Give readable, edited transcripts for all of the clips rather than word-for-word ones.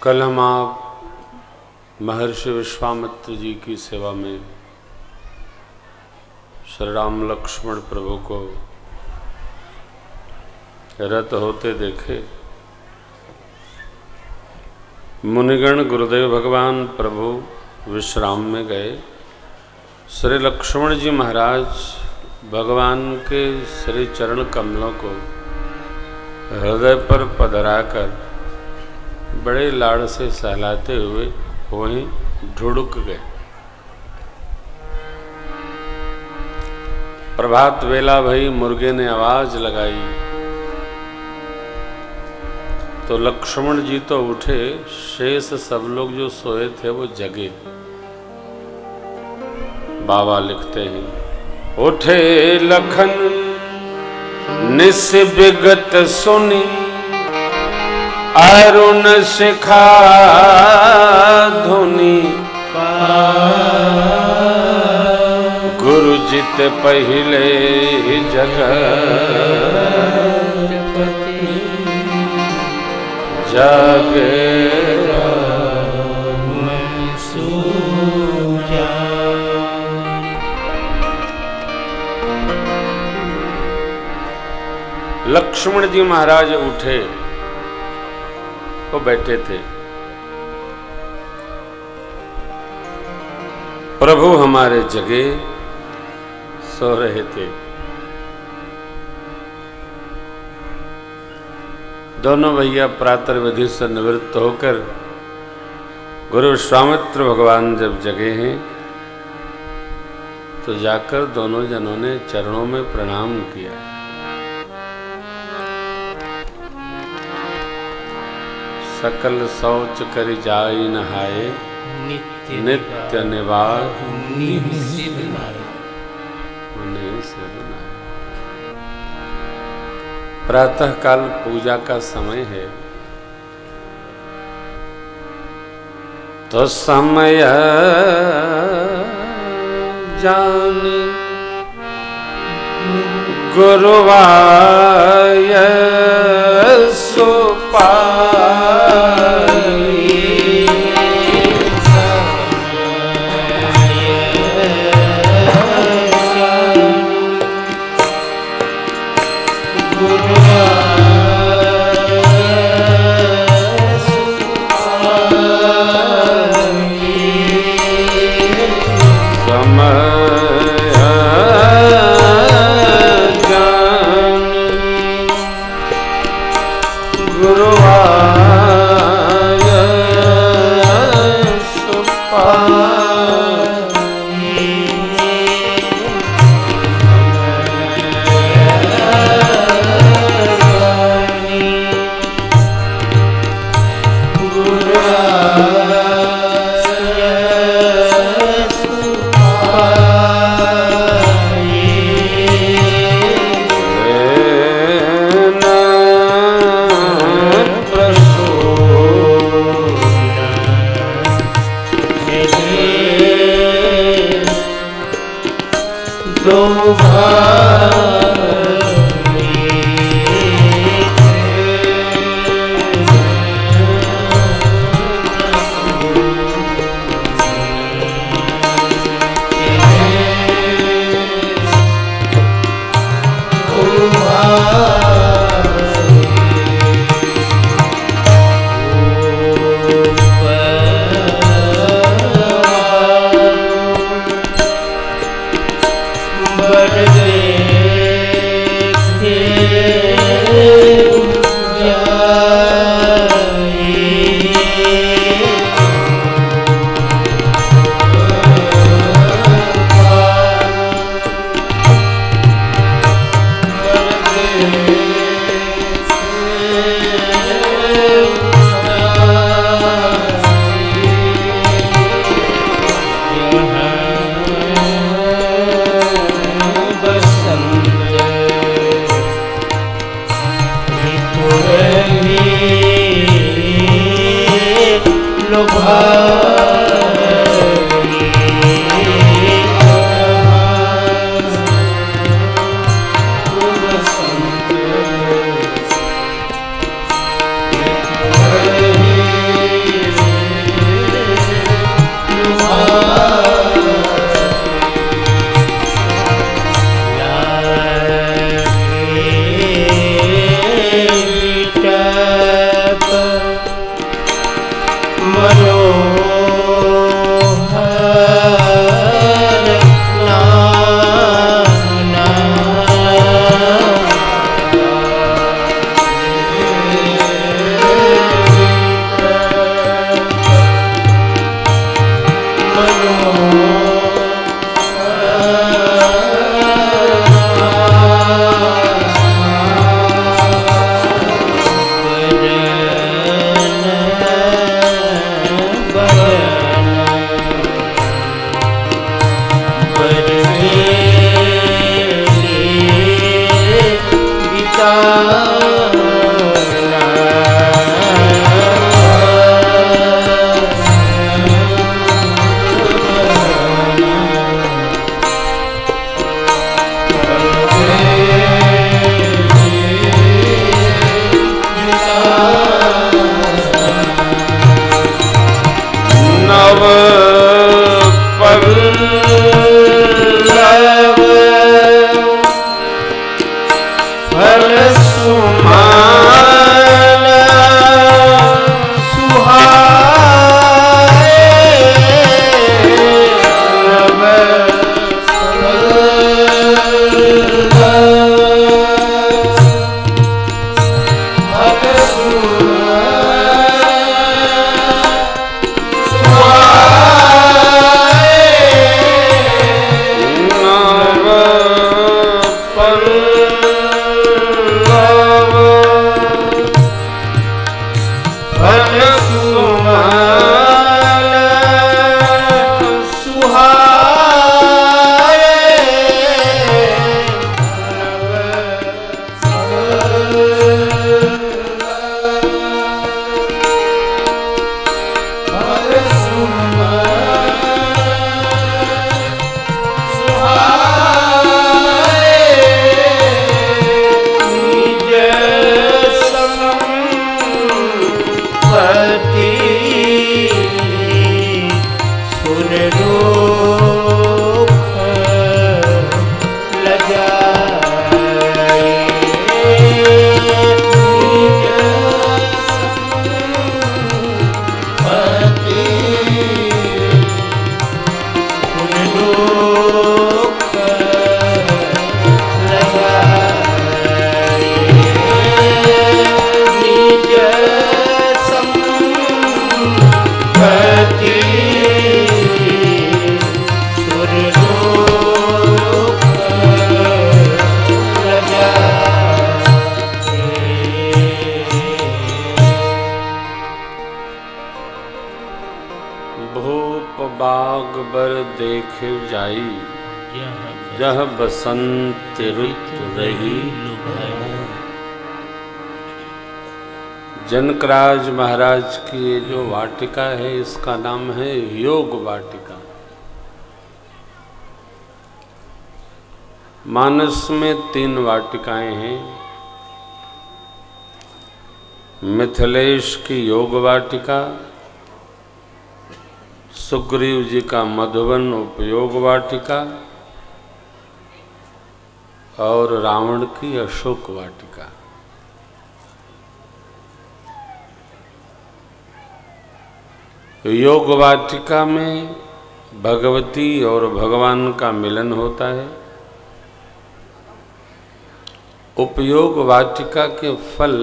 कल हम आप महर्षि विश्वामित्र जी की सेवा में श्री राम लक्ष्मण प्रभु को रत होते देखे। मुनिगण गुरुदेव भगवान प्रभु विश्राम में गए। श्री लक्ष्मण जी महाराज भगवान के श्री चरण कमलों को हृदय पर पधराकर बड़े लाड़ से सहलाते हुए वहीं ढुड़क गए। प्रभात वेला भई मुर्गे ने आवाज लगाई तो लक्ष्मण जी तो उठे, शेष सब लोग जो सोए थे वो जगे। बाबा लिखते हैं, उठे लखन निस विगत सुनी, अरुण शिखा धुनि, गुरु जित पहिले जागे लक्ष्मण जी महाराज उठे तो बैठे थे। प्रभु हमारे जगे सो रहे थे। दोनों भैया प्रातः विधि से निवृत्त होकर गुरु विश्वामित्र भगवान जब जगे हैं तो जाकर दोनों जनों ने चरणों में प्रणाम किया। सकल शौच कर जाई नहाए, नित्य निवास प्रातः काल पूजा का समय है तो समय जानी गुरुवाय सुपाई, देखे जाई जह बसंत ऋतु रही। जनकराज महाराज की ये जो वाटिका है इसका नाम है योग वाटिका। मानस में 3 वाटिकाएं हैं। मिथिलेश की योग वाटिका, सुग्रीव जी का मधुवन उपयोग वाटिका और रावण की अशोक वाटिका। योग वाटिका में भगवती और भगवान का मिलन होता है। उपयोग वाटिका के फल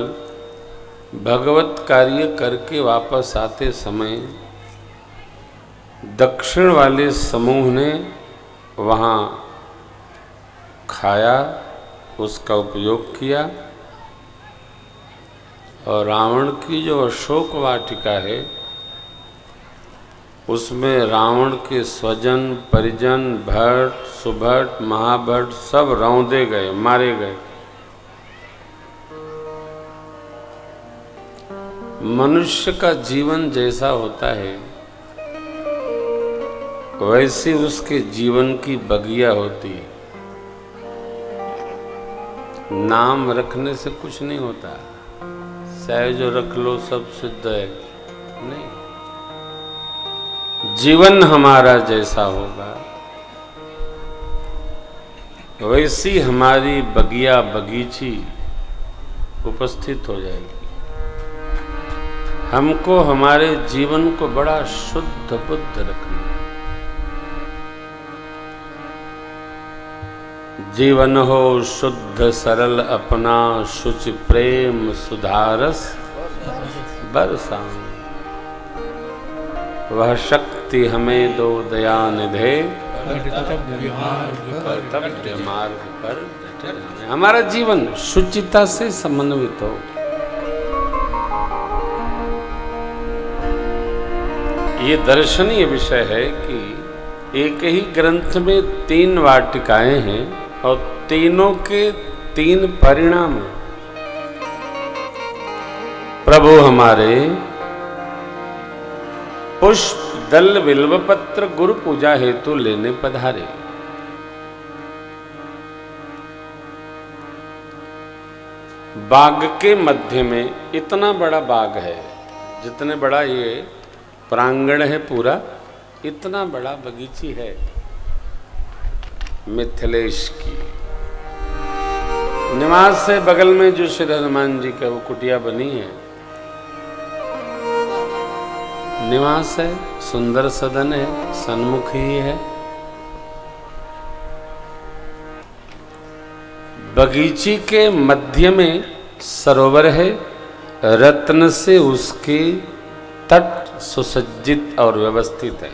भगवत कार्य करके वापस आते समय दक्षिण वाले समूह ने वहाँ खाया, उसका उपयोग किया। और रावण की जो अशोक वाटिका है उसमें रावण के स्वजन परिजन भट्ट सुभट महाभट्ट सब रौंदे गए, मारे गए। मनुष्य का जीवन जैसा होता है वैसी उसके जीवन की बगिया होती है। नाम रखने से कुछ नहीं होता, चाहे जो रख लो सब सिद्ध है, नहीं। जीवन हमारा जैसा होगा वैसी हमारी बगिया बगीची उपस्थित हो जाएगी। हमको हमारे जीवन को बड़ा शुद्ध बुद्ध रखना। जीवन हो शुद्ध सरल अपना, शुचि प्रेम सुधारस बरसा। वह शक्ति हमें दो दया निधे, कर्तव्य मार्ग पर डटे रहें। हमारा जीवन शुचिता से समन्वित हो। ये दर्शनीय विषय है कि एक ही ग्रंथ में 3 वाटिकाएं हैं और तीनों के 3 परिणाम हैं। प्रभु हमारे पुष्प दल बिल्वपत्र गुरु पूजा हेतु लेने पधारे। बाग के मध्य में इतना बड़ा बाग है, जितने बड़ा ये प्रांगण है पूरा, इतना बड़ा बगीची है मिथिलेश की। निवास से बगल में जो श्री हनुमान जी का वो कुटिया बनी है, निवास है, सुंदर सदन है, सन्मुख ही है। बगीची के मध्य में सरोवर है रत्न से उसके तट सुसज्जित और व्यवस्थित है।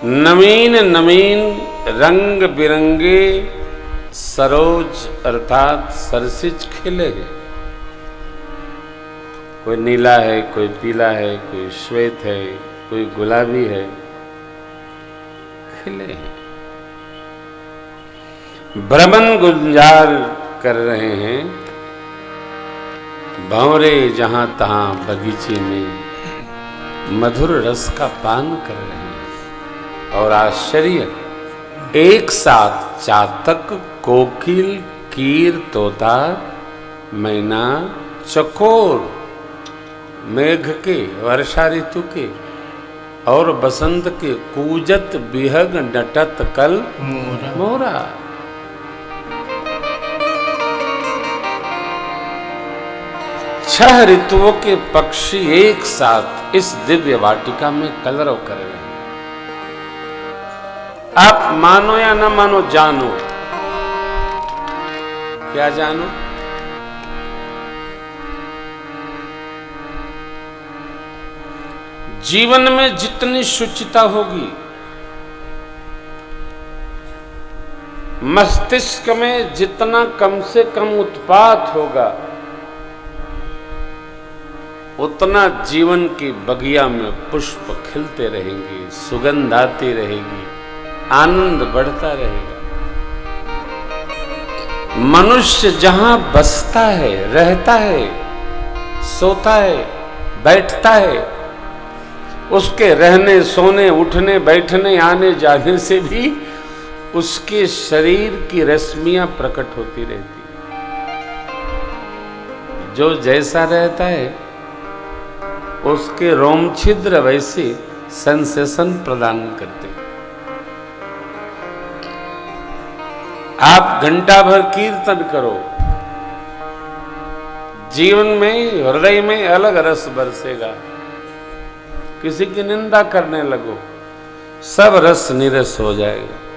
नवीन नवीन रंग बिरंगे सरोज अर्थात सरसिज खिले हैं। कोई नीला है, कोई पीला है, कोई श्वेत है, कोई गुलाबी है, खिले हैं। भ्रमण गुंजार कर रहे हैं भंवरे जहां तहां बगीचे में मधुर रस का पान कर रहे हैं। और आश्चर्य, एक साथ चातक, कोकिल, कीर, तोता, मैना, चकोर, मेघ के, वर्षा ऋतु के और बसंत के कूजत बिहग नटत कल मोरा। छह ऋतुओं के पक्षी एक साथ इस दिव्य वाटिका में कलरव कर रहे हैं। आप मानो या न मानो, जानो। क्या जानो? जीवन में जितनी शुचिता होगी, मस्तिष्क में जितना कम से कम उत्पात होगा, उतना जीवन की बगिया में पुष्प खिलते रहेंगे, सुगंध आती रहेगी, आनंद बढ़ता रहेगा। मनुष्य जहां बसता है, रहता है, सोता है, बैठता है, उसके रहने, सोने, उठने, बैठने, आने जाने से भी उसके शरीर की रश्मियां प्रकट होती रहती। जो जैसा रहता है उसके रोम छिद्र वैसे सेंसेशन प्रदान करते। आप घंटा भर कीर्तन करो, जीवन में, हृदय में अलग रस बरसेगा। किसी की निंदा करने लगो, सब रस निरस हो जाएगा।